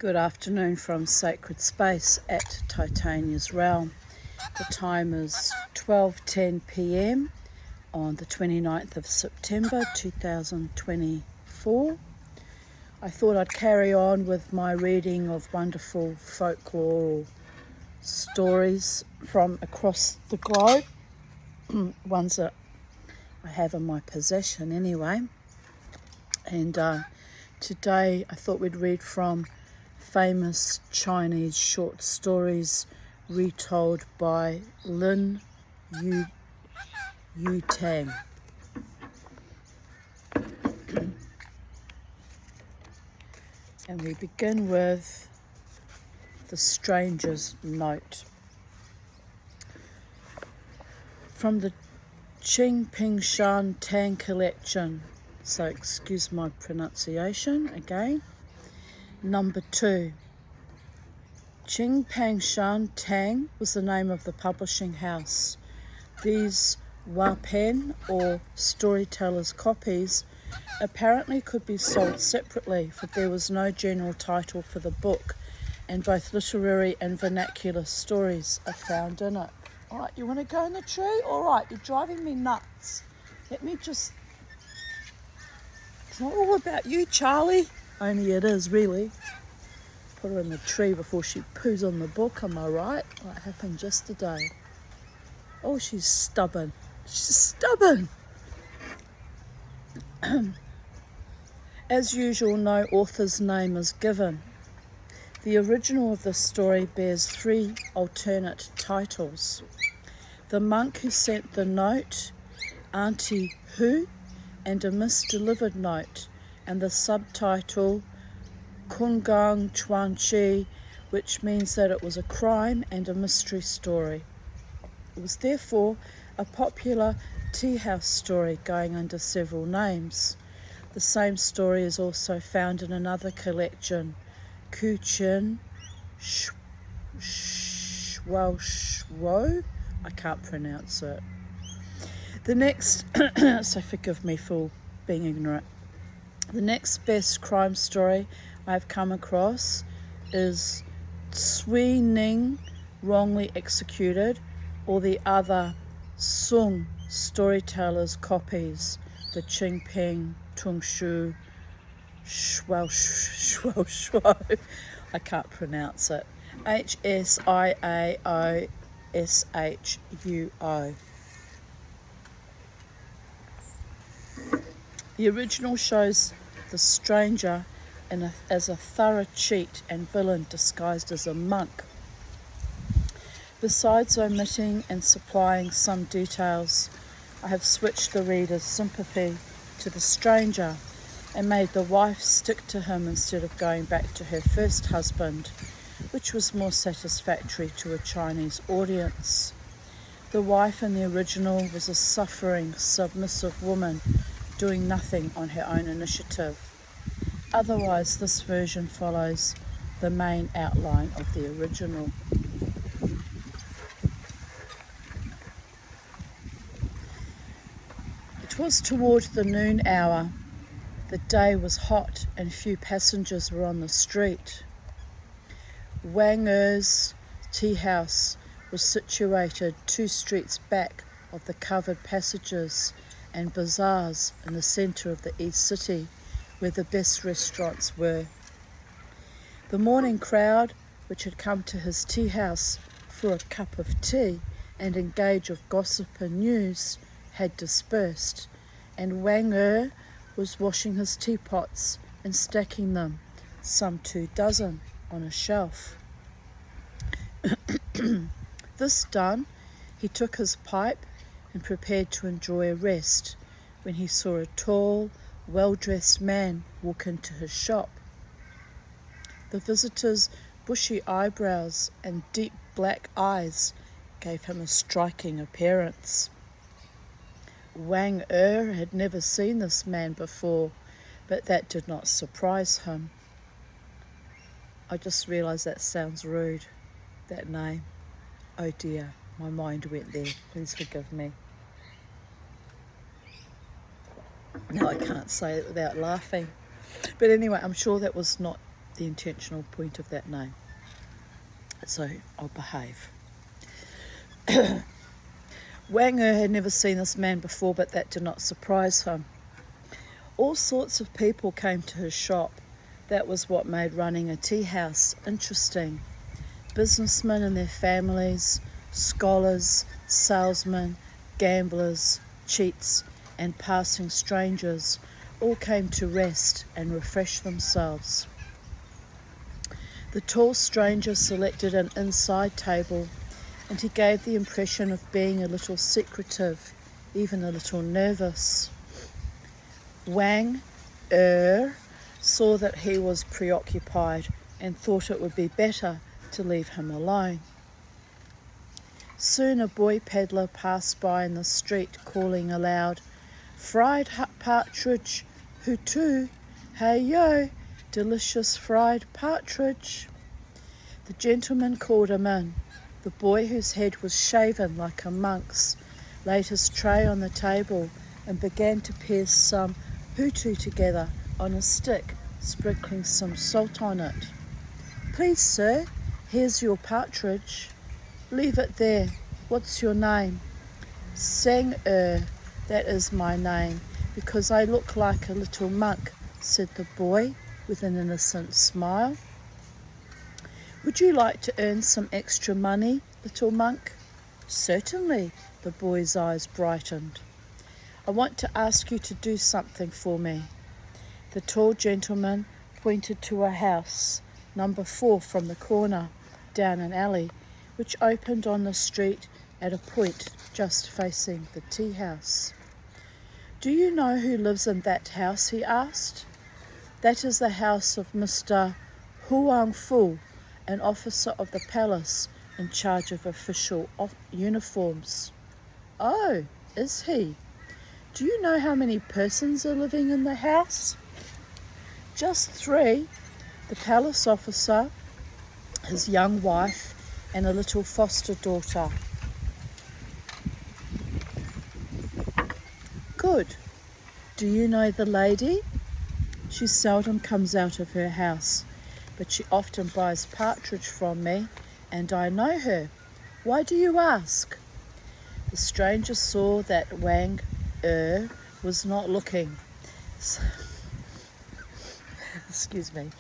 Good afternoon from Sacred Space at Titania's Realm. The time is 12:10 p.m. on the 29th of September 2024. I thought I'd carry on with my reading of wonderful folklore stories from across the globe, ones that I have in my possession anyway. And today I thought we'd read from famous Chinese short stories retold by Yutang. And we begin with The Stranger's Note. From the Qing Ping Shan Tang collection, so excuse my pronunciation again. Number 2. Qing Ping Shan Tang was the name of the publishing house. These Wapen, or storytellers' copies, apparently could be sold separately, for there was no general title for the book, and both literary and vernacular stories are found in it. Alright, you want to go in the tree? Alright, you're driving me nuts. Let me just... It's not all about you, Charlie. Only it is, really. Put her in the tree before she poos on the book, am I right? Like happened yesterday. Oh, she's stubborn. She's stubborn. As usual, no author's name is given. The original of the story bears 3 alternate titles. The Monk Who Sent the Note, Auntie Who, and A Misdelivered Note, and the subtitle Kungang Chuan Chi, which means that it was a crime and a mystery story. It was therefore a popular tea house story going under several names. The same story is also found in another collection, Kuchin Shwo. I can't pronounce it. The next, so forgive me for being ignorant. The next best crime story I've come across is Tsui Ning, Wrongly Executed, or the other Sung, Storytellers' Copies, the Qing Ping Tung Shu Shwo. I can't pronounce it. Hsiaoshuo. The original shows the stranger as a thorough cheat and villain disguised as a monk. Besides omitting and supplying some details, I have switched the reader's sympathy to the stranger and made the wife stick to him instead of going back to her first husband, which was more satisfactory to a Chinese audience. The wife in the original was a suffering, submissive woman doing nothing on her own initiative. Otherwise, this version follows the main outline of the original. It was toward the noon hour. The day was hot and few passengers were on the street. Wang Er's tea house was situated 2 streets back of the covered passages and bazaars in the centre of the East City, where the best restaurants were. The morning crowd, which had come to his tea house for a cup of tea and engage of gossip and news, had dispersed, and Wang Er was washing his teapots and stacking them, some 24, on a shelf. This done, he took his pipe and prepared to enjoy a rest, when he saw a tall, well-dressed man walk into his shop. The visitor's bushy eyebrows and deep black eyes gave him a striking appearance. Wang Er had never seen this man before, but that did not surprise him. I just realised that sounds rude, that name. Oh dear, my mind went there. Please forgive me. No, I can't say it without laughing. But anyway, I'm sure that was not the intentional point of that name. So I'll behave. Wang had never seen this man before, but that did not surprise him. All sorts of people came to his shop. That was what made running a tea house interesting. Businessmen and their families, scholars, salesmen, gamblers, cheats, and passing strangers all came to rest and refresh themselves. The tall stranger selected an inside table, and he gave the impression of being a little secretive, even a little nervous. Wang saw that he was preoccupied and thought it would be better to leave him alone. Soon a boy peddler passed by in the street, calling aloud, "Fried partridge, hoo-too, hey-yo, delicious fried partridge." The gentleman called him in. The boy, whose head was shaven like a monk's, laid his tray on the table and began to pierce some hoo-too together on a stick, sprinkling some salt on it. "Please, sir, here's your partridge." "Leave it there. What's your name?" "Sang that is my name, because I look like a little monk," said the boy with an innocent smile. "Would you like to earn some extra money, little monk?" "Certainly," the boy's eyes brightened. "I want to ask you to do something for me." The tall gentleman pointed to a house, number 4 from the corner, down an alley, which opened on the street at a point just facing the tea house. "Do you know who lives in that house?" he asked. "That is the house of Mr. Huang Fu, an officer of the palace in charge of official uniforms." "Oh, is he? Do you know how many persons are living in the house?" "Just 3, the palace officer, his young wife, and a little foster daughter." "Good. Do you know the lady?" "She seldom comes out of her house, but she often buys partridge from me, and I know her. Why do you ask?" The stranger saw that Wang was not looking. Excuse me.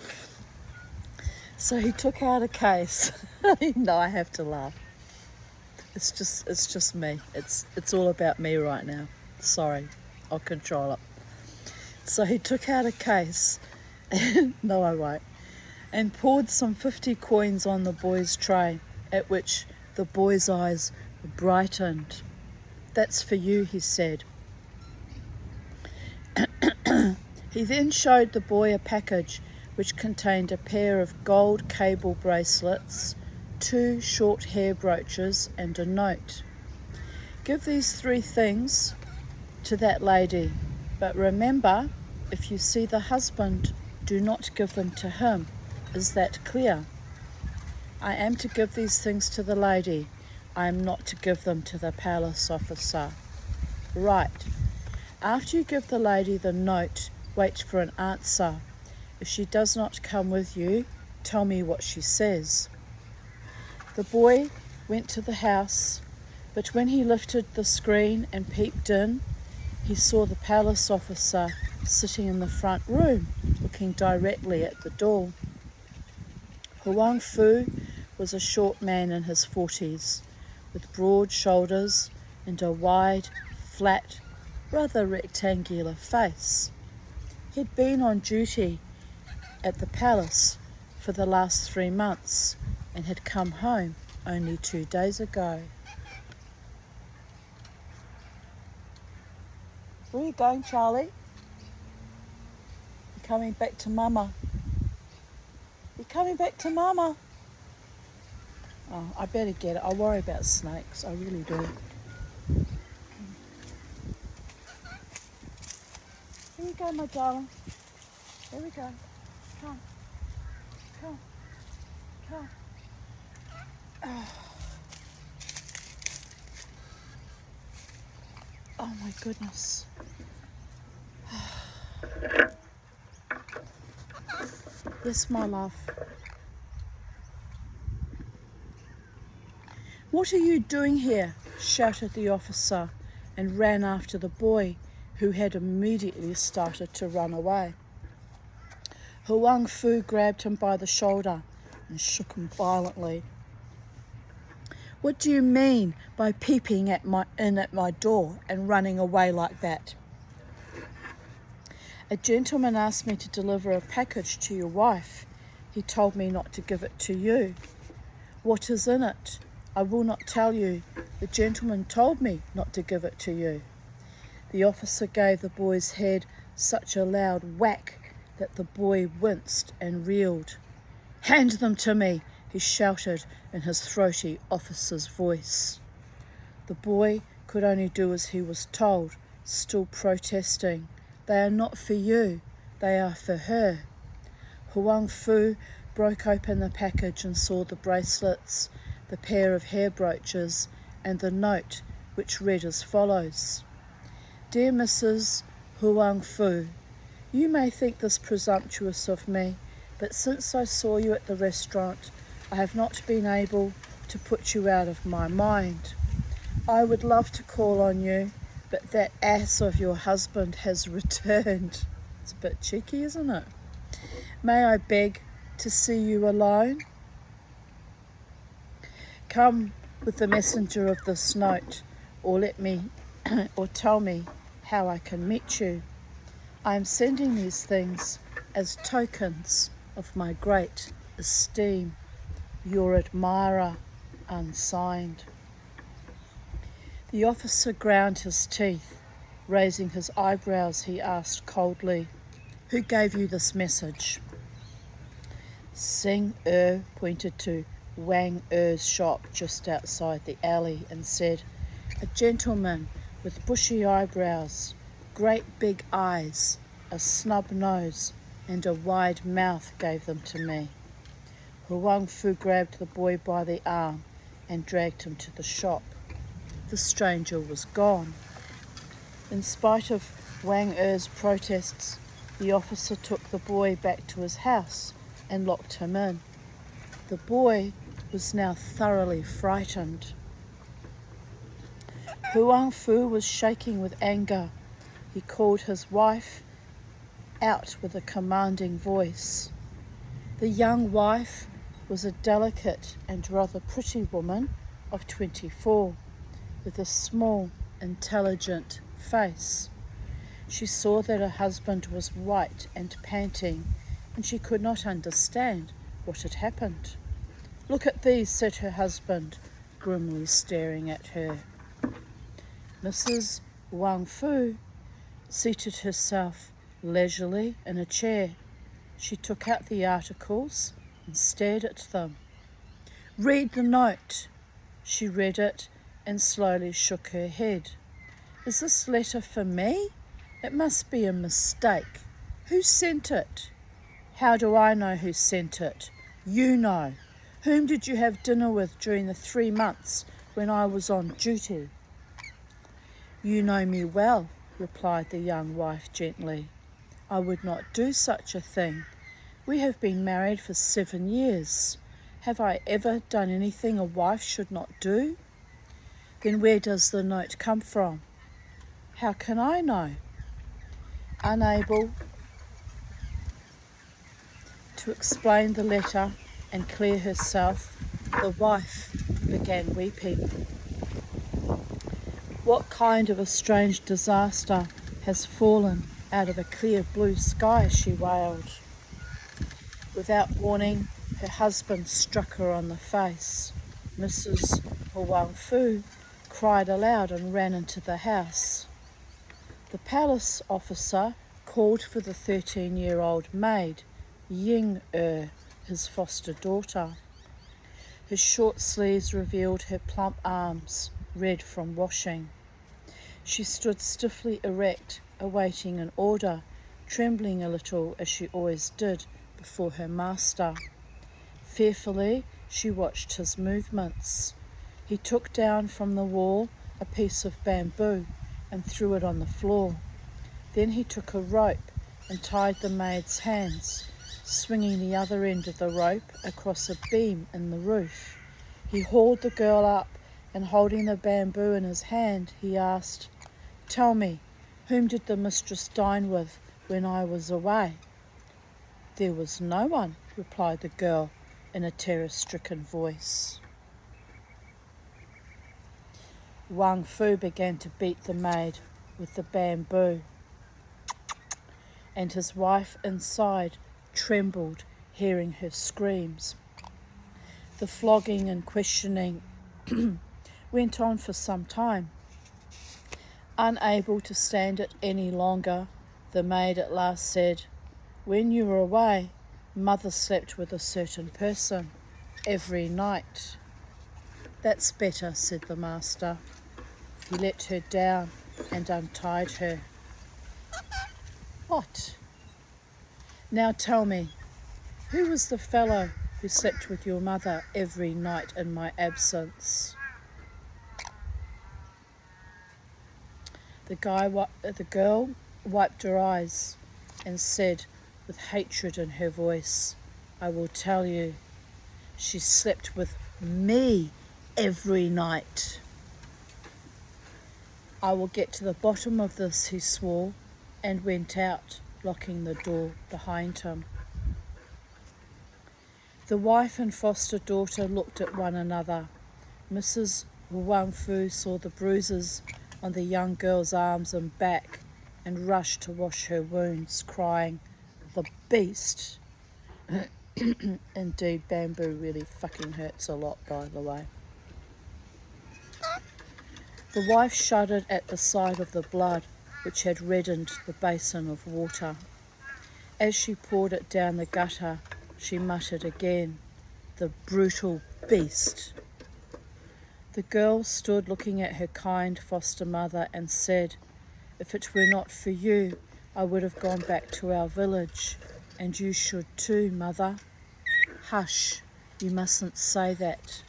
So he took out a case. No, I have to laugh. It's just me. It's all about me right now. Sorry, I'll control it. So he took out a case, and no, I won't, and poured some 50 coins on the boy's tray, at which the boy's eyes brightened. "That's for you," he said. He then showed the boy a package which contained a pair of gold cable bracelets, 2 short hair brooches, and a note. "Give these 3 things to that lady, but remember, if you see the husband, do not give them to him. Is that clear?" "I am to give these things to the lady. I am not to give them to the palace officer." "Right. After you give the lady the note, wait for an answer. If she does not come with you, tell me what she says." The boy went to the house, but when he lifted the screen and peeped in, he saw the palace officer sitting in the front room, looking directly at the door. Huang Fu was a short man in his 40s, with broad shoulders and a wide, flat, rather rectangular face. He'd been on duty at the palace for the last 3 months and had come home only 2 days ago. "Where are you going, Charlie?" "You're coming back to Mama." "You're coming back to Mama." Oh, I better get it. I worry about snakes. I really do. Here you go, my darling. Here we go. Come. Come. Come. Oh my goodness. Yes, my love. What are you doing here? Shouted the officer and ran after the boy, who had immediately started to run away. Huang Fu grabbed him by the shoulder and shook him violently. What do you mean by peeping at my door and running away like that? A gentleman asked me to deliver a package to your wife. He told me not to give it to you. What is in it? I will not tell you. The gentleman told me not to give it to you. The officer gave the boy's head such a loud whack that the boy winced and reeled. Hand them to me, he shouted in his throaty officer's voice. The boy could only do as he was told, still protesting. They are not for you, they are for her. Huang Fu broke open the package and saw the bracelets, the pair of hair brooches, and the note, which read as follows. Dear Mrs. Huang Fu, you may think this presumptuous of me, but since I saw you at the restaurant, I have not been able to put you out of my mind. I would love to call on you, but that ass of your husband has returned. It's a bit cheeky, isn't it? May I beg to see you alone? Come with the messenger of this note, or tell me how I can meet you. I am sending these things as tokens of my great esteem. Your admirer, unsigned. The officer ground his teeth. Raising his eyebrows, he asked coldly, Who gave you this message? Sing pointed to Wang Er's shop just outside the alley and said, A gentleman with bushy eyebrows, great big eyes, a snub nose, and a wide mouth gave them to me. Huang Fu grabbed the boy by the arm and dragged him to the shop. The stranger was gone. In spite of Wang Er's protests, the officer took the boy back to his house and locked him in. The boy was now thoroughly frightened. Huang Fu was shaking with anger. He called his wife out with a commanding voice. The young wife was a delicate and rather pretty woman of 24, with a small, intelligent face. She saw that her husband was white and panting, and she could not understand what had happened. Look at these, said her husband, grimly staring at her. Mrs. Huang Fu seated herself leisurely in a chair. She took out the articles and stared at them. Read the note. She read it and slowly shook her head. Is this letter for me? It must be a mistake. Who sent it? How do I know who sent it? You know. Whom did you have dinner with during the 3 months when I was on duty? You know me well, replied the young wife gently. I would not do such a thing. We have been married for 7 years. Have I ever done anything a wife should not do? Then where does the note come from? How can I know? Unable to explain the letter and clear herself, the wife began weeping. What kind of a strange disaster has fallen out of a clear blue sky, she wailed. Without warning, her husband struck her on the face. Mrs. Huang Fu cried aloud and ran into the house. The palace officer called for the 13-year-old maid, Ying his foster daughter. Her short sleeves revealed her plump arms, red from washing. She stood stiffly erect, awaiting an order, trembling a little as she always did before her master. Fearfully, she watched his movements. He took down from the wall a piece of bamboo and threw it on the floor. Then he took a rope and tied the maid's hands, swinging the other end of the rope across a beam in the roof. He hauled the girl up, and holding the bamboo in his hand, he asked, "Tell me, whom did the mistress dine with when I was away?" "There was no one," replied the girl in a terror-stricken voice. Wang Fu began to beat the maid with the bamboo, and his wife inside trembled, hearing her screams. The flogging and questioning went on for some time. Unable to stand it any longer, the maid at last said, "When you were away, Mother slept with a certain person every night." "That's better," said the master. He let her down and untied her. "What? Now tell me, who was the fellow who slept with your mother every night in my absence?" The girl wiped her eyes and said with hatred in her voice, "I will tell you. She slept with me every night." "I will get to the bottom of this," he swore, and went out, locking the door behind him. The wife and foster daughter looked at one another. Mrs. Wang Fu saw the bruises on the young girl's arms and back and rushed to wash her wounds, crying, "The beast!" Indeed, bamboo really fucking hurts a lot, by the way. The wife shuddered at the sight of the blood which had reddened the basin of water. As she poured it down the gutter, she muttered again, "The brutal beast." The girl stood looking at her kind foster mother and said, "If it were not for you, I would have gone back to our village, and you should too, mother." "Hush, you mustn't say that."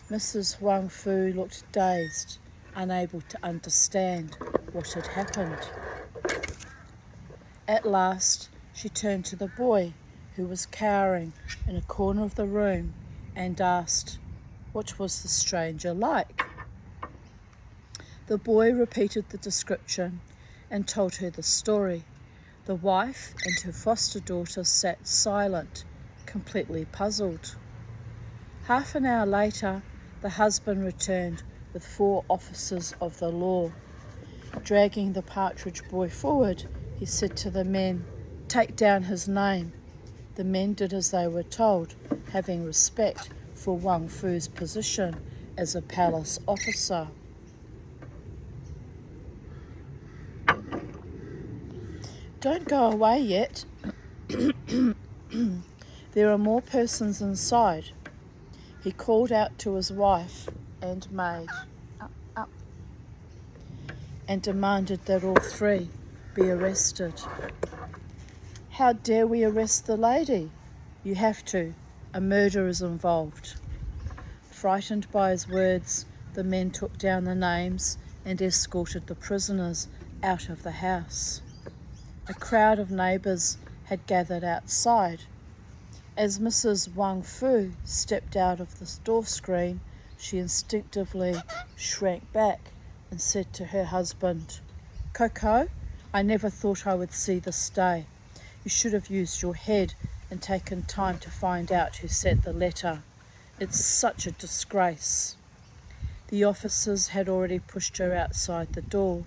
Mrs. Wang Fu looked dazed, unable to understand what had happened. At last, she turned to the boy, who was cowering in a corner of the room, and asked, "What was the stranger like?" The boy repeated the description and told her the story. The wife and her foster daughter sat silent, completely puzzled. Half an hour later, the husband returned with 4 officers of the law. Dragging the partridge boy forward, he said to the men, "Take down his name." The men did as they were told, having respect for Wang Fu's position as a palace officer. "Don't go away yet. There are more persons inside." He called out to his wife and maid and demanded that all 3 be arrested. "How dare we arrest the lady?" "You have to. A murder is involved." Frightened by his words, the men took down the names and escorted the prisoners out of the house. A crowd of neighbours had gathered outside. As Mrs. Wang Fu stepped out of the door screen, she instinctively shrank back and said to her husband, "Coco, I never thought I would see this day. You should have used your head and taken time to find out who sent the letter. It's such a disgrace." The officers had already pushed her outside the door.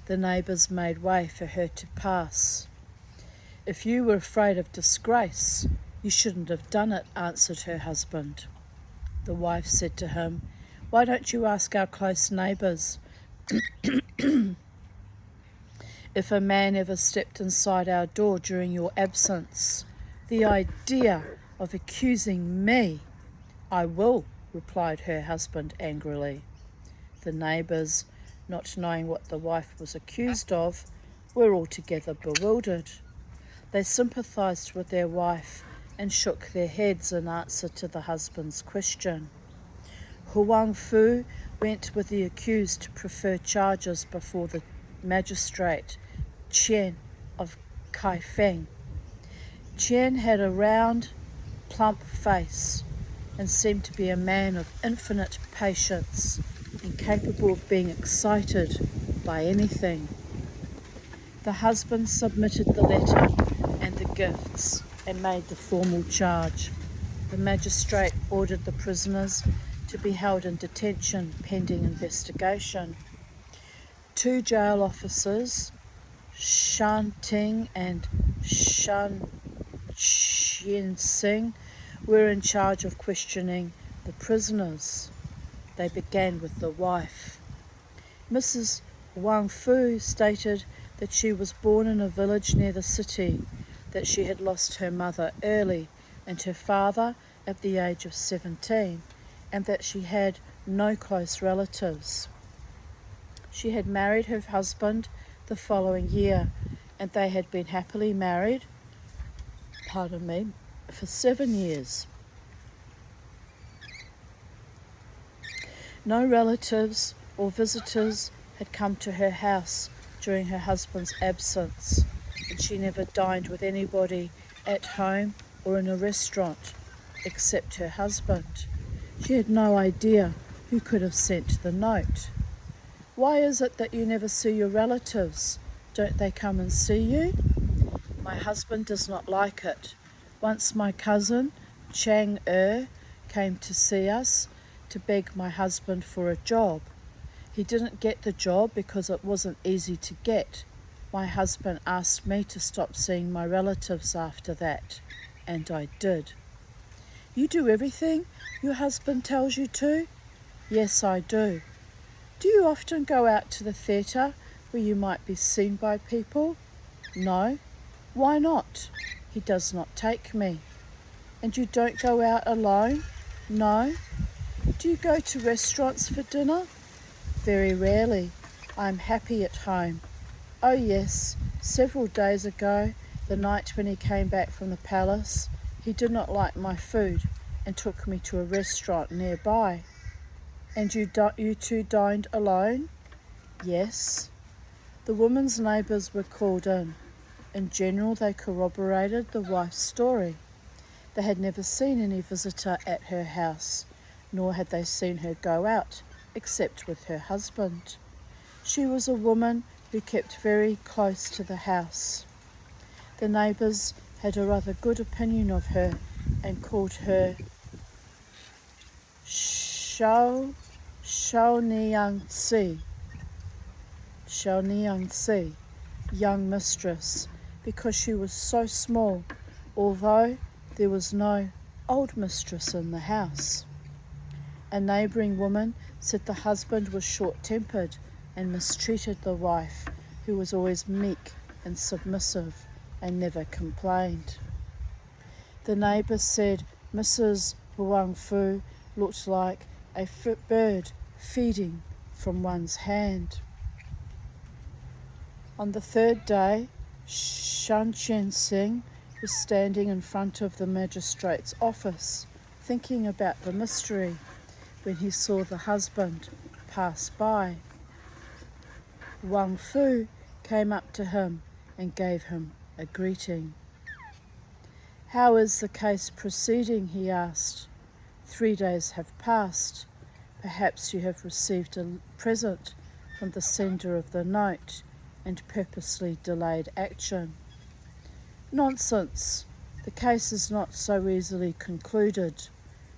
The neighbours made way for her to pass. "If you were afraid of disgrace, you shouldn't have done it," answered her husband. The wife said to him, "Why don't you ask our close neighbours if a man ever stepped inside our door during your absence? The idea of accusing me!" "I will," replied her husband angrily. The neighbours, not knowing what the wife was accused of, were altogether bewildered. They sympathised with their wife and shook their heads in answer to the husband's question. Huang Fu went with the accused to prefer charges before the magistrate Chen of Kaifeng. Chen had a round, plump face and seemed to be a man of infinite patience, incapable of being excited by anything. The husband submitted the letter and the gifts and made the formal charge. The magistrate ordered the prisoners to be held in detention pending investigation. 2 jail officers, Shan Ting and Shan Chien Sing, were in charge of questioning the prisoners. They began with the wife. Mrs. Wang Fu stated that she was born in a village near the city, that she had lost her mother early and her father at the age of 17, and that she had no close relatives. She had married her husband the following year, and they had been happily married, for 7 years. No relatives or visitors had come to her house during her husband's absence, and she never dined with anybody at home or in a restaurant except her husband. She had no idea who could have sent the note. Why is it that you never see your relatives? Don't they come and see you? My husband does not like it. Once my cousin, Chang came to see us to beg my husband for a job. He didn't get the job because it wasn't easy to get. My husband asked me to stop seeing my relatives after that, and I did. You do everything your husband tells you to? Yes, I do. Do you often go out to the theatre where you might be seen by people? No. Why not? He does not take me. And you don't go out alone? No. Do you go to restaurants for dinner? Very rarely. I am happy at home. Oh yes, several days ago, the night when he came back from the palace, he did not like my food and took me to a restaurant nearby. And you two dined alone? Yes. The woman's neighbours were called in. In general, they corroborated the wife's story. They had never seen any visitor at her house, nor had they seen her go out, except with her husband. She was a woman who kept very close to the house. The neighbours had a rather good opinion of her and called her Shao Niangsi, young mistress, because she was so small, although there was no old mistress in the house. A neighbouring woman said the husband was short-tempered and mistreated the wife, who was always meek and submissive and never complained. The neighbour said Mrs. Wang Fu looked like a bird feeding from one's hand. On the 3rd day, Shan Chen Sing was standing in front of the magistrate's office, thinking about the mystery, when he saw the husband pass by. Wang Fu came up to him and gave him a greeting. How is the case proceeding? He asked. 3 days have passed. Perhaps you have received a present from the sender of the note and purposely delayed action. Nonsense. The case is not so easily concluded.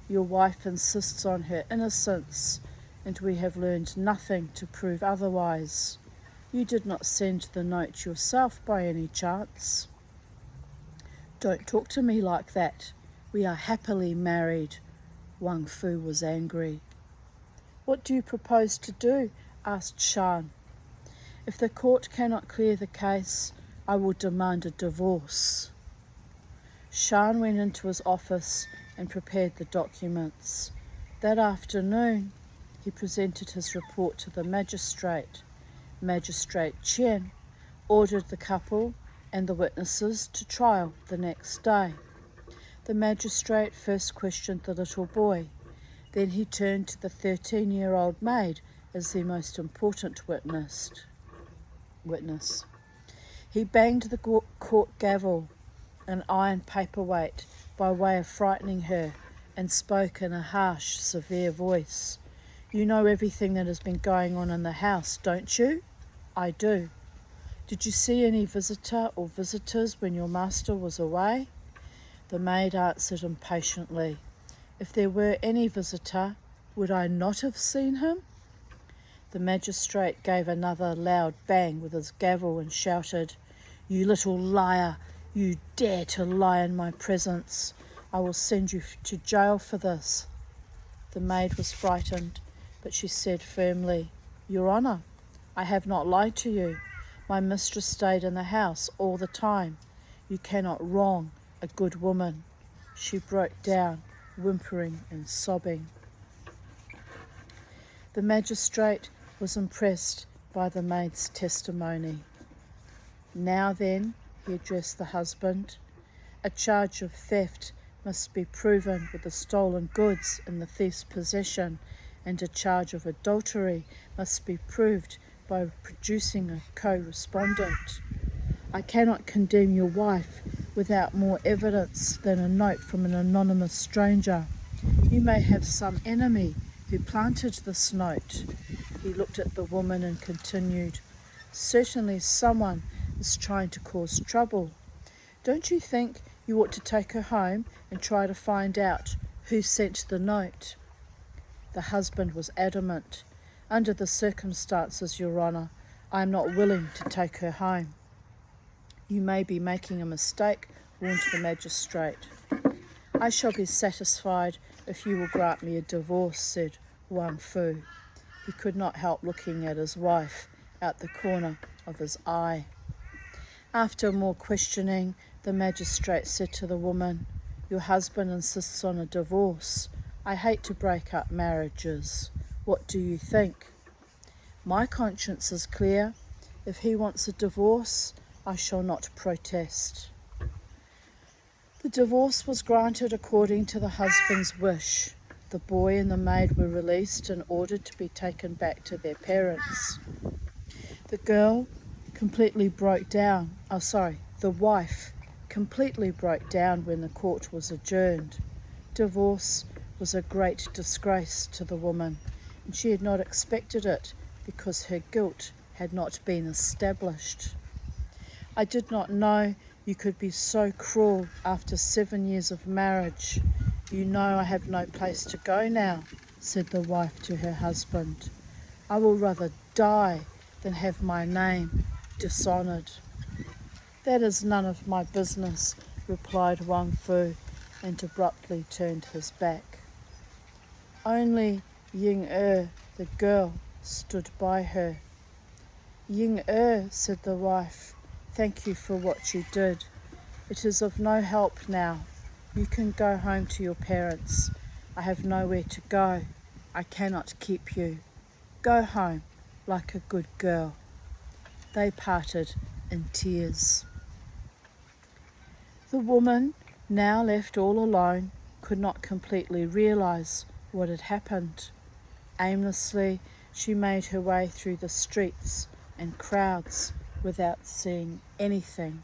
Your wife insists on her innocence, and we have learned nothing to prove otherwise. You did not send the note yourself by any chance. Don't talk to me like that. We are happily married. Wang Fu was angry. What do you propose to do? Asked Shan. If the court cannot clear the case, I will demand a divorce. Shan went into his office and prepared the documents. That afternoon, he presented his report to the magistrate. Magistrate Chen ordered the couple and the witnesses to trial the next day. The magistrate first questioned the little boy. Then he turned to the 13-year-old maid as the most important witness. He banged the court gavel. an iron paperweight by way of frightening her, and spoke in a harsh, severe voice. "You know everything that has been going on in the house, don't you?" "I do." "Did you see any visitor or visitors when your master was away?" The maid answered impatiently, "If there were any visitor, would I not have seen him?" The magistrate gave another loud bang with his gavel and shouted, "You little liar! You dare to lie in my presence! I will send you to jail for this." The maid was frightened, but she said firmly, "Your Honour, I have not lied to you. My mistress stayed in the house all the time. You cannot wrong a good woman." She broke down, whimpering and sobbing. The magistrate was impressed by the maid's testimony. "Now then," he addressed the husband, "a charge of theft must be proven with the stolen goods in the thief's possession, and a charge of adultery must be proved by producing a co-respondent. I cannot condemn your wife without more evidence than a note from an anonymous stranger. You may have some enemy who planted this note." He looked at the woman and continued, "Certainly someone is trying to cause trouble. Don't you think you ought to take her home and try to find out who sent the note?" The husband was adamant. "Under the circumstances, Your Honour, I am not willing to take her home." "You may be making a mistake," warned the magistrate. "I shall be satisfied if you will grant me a divorce," said Wang Fu. He could not help looking at his wife out the corner of his eye. After more questioning, the magistrate said to the woman, "Your husband insists on a divorce. I hate to break up marriages. What do you think?" "My conscience is clear. If he wants a divorce, I shall not protest." The divorce was granted according to the husband's wish. The boy and the maid were released and ordered to be taken back to their parents. The wife completely broke down when the court was adjourned. Divorce was a great disgrace to the woman, and she had not expected it because her guilt had not been established. "I did not know you could be so cruel after 7 years of marriage. You know I have no place to go now," said the wife to her husband. "I will rather die than have my name dishonoured." "That is none of my business," replied Wang Fu, and abruptly turned his back. Only Ying-er, the girl, stood by her. "Ying-er," said the wife, "thank you for what you did. It is of no help now. You can go home to your parents. I have nowhere to go. I cannot keep you. Go home like a good girl." They parted in tears. The woman, now left all alone, could not completely realize what had happened. Aimlessly, she made her way through the streets and crowds without seeing anything.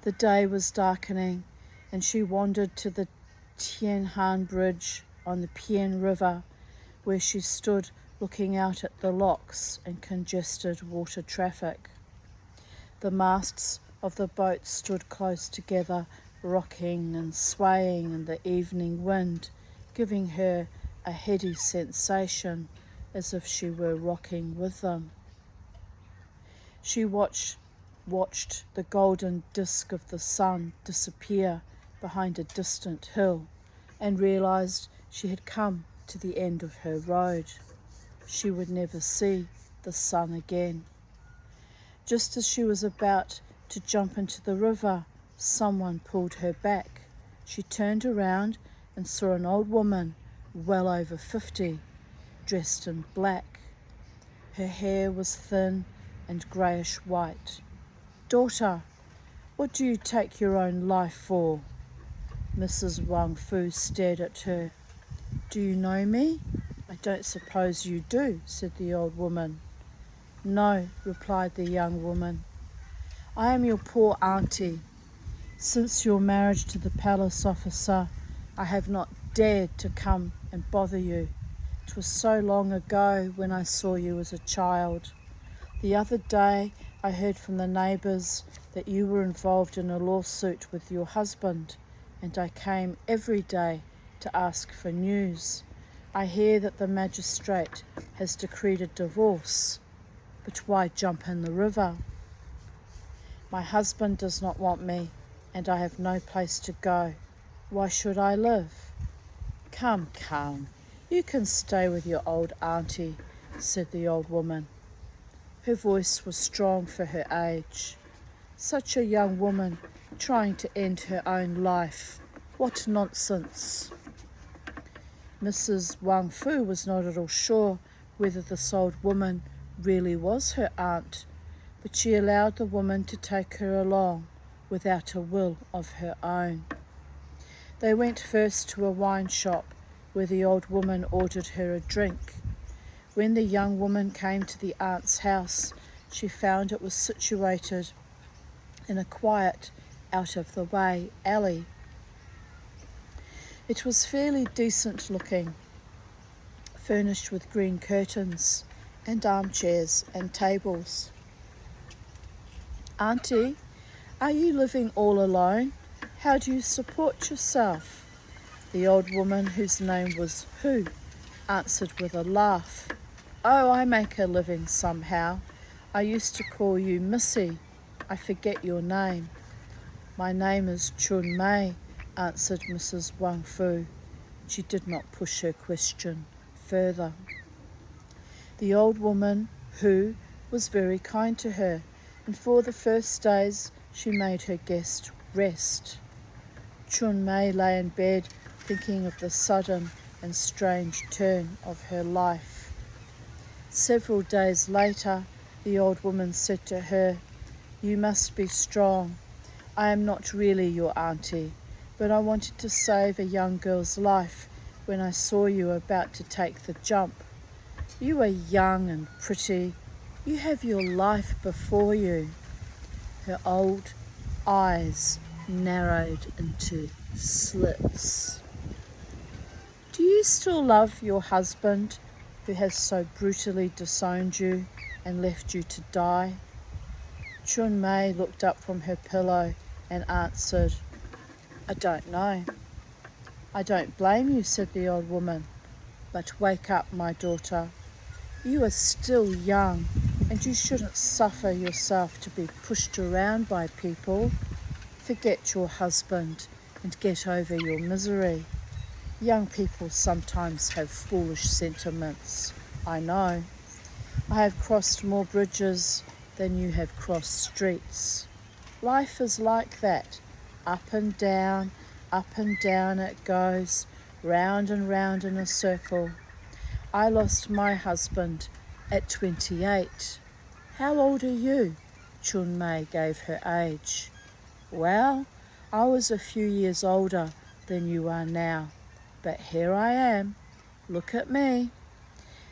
The day was darkening, and she wandered to the Tianhan Bridge on the Pian River, where she stood looking out at the locks and congested water traffic. The masts of the boat stood close together, rocking and swaying in the evening wind, giving her a heady sensation as if she were rocking with them. She watched the golden disk of the sun disappear behind a distant hill and realized she had come to the end of her road. She would never see the sun again. Just as she was about to jump into the river, someone pulled her back. She turned around and saw an old woman, well over 50, dressed in black. Her hair was thin and greyish white. "Daughter, what do you take your own life for?" Mrs. Wang Fu stared at her. "Do you know me?" "I don't suppose you do," said the old woman. "No," replied the young woman. "I am your poor auntie. Since your marriage to the palace officer, I have not dared to come and bother you. It was so long ago when I saw you as a child. The other day I heard from the neighbours that you were involved in a lawsuit with your husband, and I came every day to ask for news. I hear that the magistrate has decreed a divorce, but why jump in the river? My husband does not want me, and I have no place to go. Why should I live? Come, you can stay with your old auntie, said the old woman. Her voice was strong for her age. Such a young woman trying to end her own life. What nonsense. Mrs. Wang Fu was not at all sure whether this old woman really was her aunt, but she allowed the woman to take her along without a will of her own. They went first to a wine shop where the old woman ordered her a drink. When the young woman came to the aunt's house, she found it was situated in a quiet, out-of-the-way alley. It was fairly decent looking, furnished with green curtains and armchairs and tables. Auntie, are you living all alone? How do you support yourself? The old woman, whose name was Hu, answered with a laugh. Oh, I make a living somehow. I used to call you Missy. I forget your name. My name is Chun Mei, answered Mrs. Wang Fu. She did not push her question further. The old woman, Hu, was very kind to her, and for the first days she made her guest rest. Chun Mei lay in bed thinking of the sudden and strange turn of her life. Several days later, the old woman said to her, You must be strong. I am not really your auntie, but I wanted to save a young girl's life when I saw you about to take the jump. You are young and pretty. You have your life before you. Her old eyes narrowed into slits. Do you still love your husband who has so brutally disowned you and left you to die? Chun Mei looked up from her pillow and answered, I don't know. I don't blame you, said the old woman, but wake up, my daughter. You are still young, and you shouldn't suffer yourself to be pushed around by people. Forget your husband and get over your misery. Young people sometimes have foolish sentiments, I know. I have crossed more bridges than you have crossed streets. Life is like that, up and down it goes, round and round in a circle. I lost my husband at 28. How old are you? Chun Mei gave her age. Well, I was a few years older than you are now, but here I am. Look at me.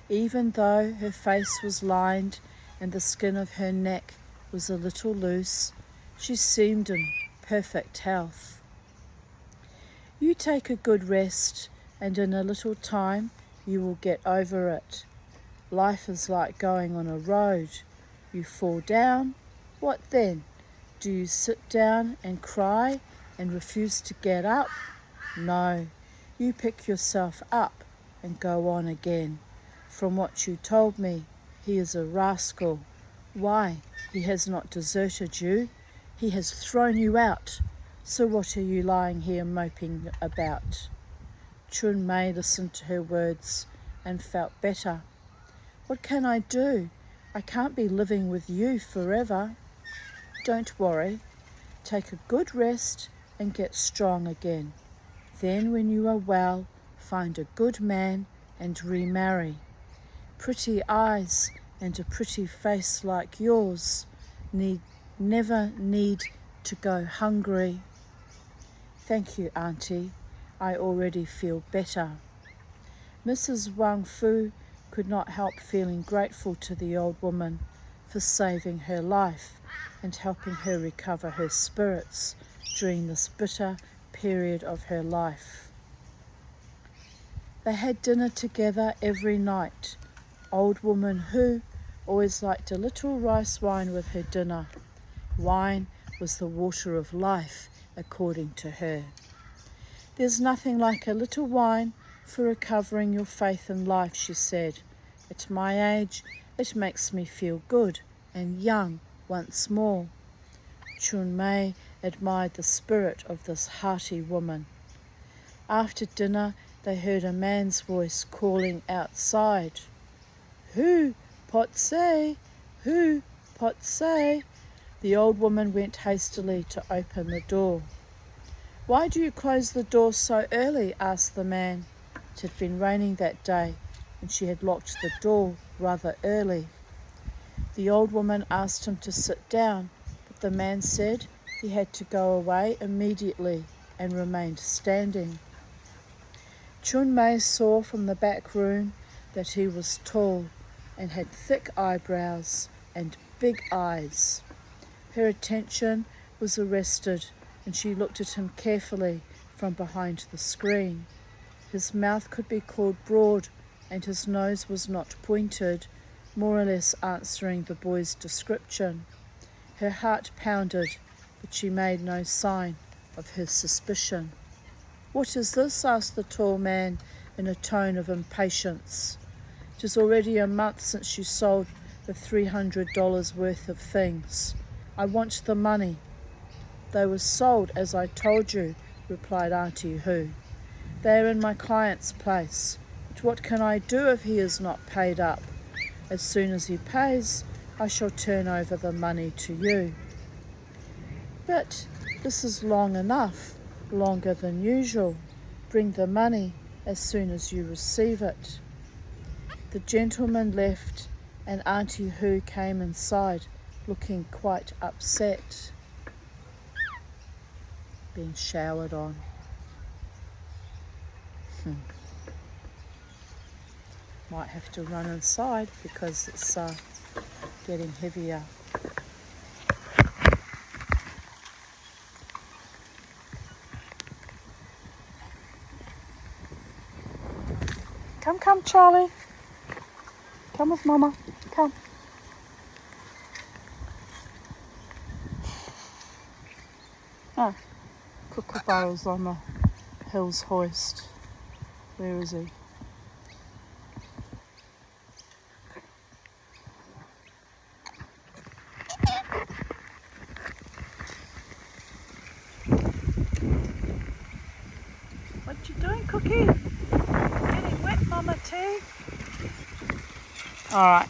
Even though her face was lined and the skin of her neck was a little loose, she seemed in perfect health. You take a good rest, and in a little time you will get over it. Life is like going on a road. You fall down, what then? Do you sit down and cry and refuse to get up? No, you pick yourself up and go on again. From what you told me, he is a rascal. Why, he has not deserted you. He has thrown you out. So what are you lying here moping about? Chun Mei listened to her words and felt better. What can I do? I can't be living with you forever. Don't worry. Take a good rest and get strong again. Then when you are well, find a good man and remarry. Pretty eyes and a pretty face like yours never need to go hungry. Thank you, Auntie. I already feel better. Mrs. Wang Fu could not help feeling grateful to the old woman for saving her life and helping her recover her spirits during this bitter period of her life. They had dinner together every night. Old woman Hu always liked a little rice wine with her dinner. Wine was the water of life, according to her. There's nothing like a little wine for recovering your faith in life, she said. At my age, it makes me feel good and young once more. Chun Mei admired the spirit of this hearty woman. After dinner, they heard a man's voice calling outside. Who, pot say? Who, pot say? The old woman went hastily to open the door. Why do you close the door so early? Asked the man. It had been raining that day, and she had locked the door rather early. The old woman asked him to sit down, but the man said he had to go away immediately and remained standing. Chun Mei saw from the back room that he was tall and had thick eyebrows and big eyes. Her attention was arrested, and she looked at him carefully from behind the screen. His mouth could be called broad, and his nose was not pointed, more or less answering the boy's description. Her heart pounded, but she made no sign of her suspicion. What is this? Asked the tall man in a tone of impatience. It is already a month since you sold the $300 worth of things. I want the money. They were sold as I told you, replied Auntie Hu. They are in my client's place. But what can I do if he is not paid up? As soon as he pays, I shall turn over the money to you. But this is long enough, longer than usual. Bring the money as soon as you receive it. The gentleman left, and Auntie Hu came inside, looking quite upset. Being showered on. Might have to run inside because it's getting heavier. Come, Charlie. Come with Mama. Come. Oh, Kookaburra's on the Hills hoist. Where is he? What you doing, Cookie? Getting wet, Mama T. All right.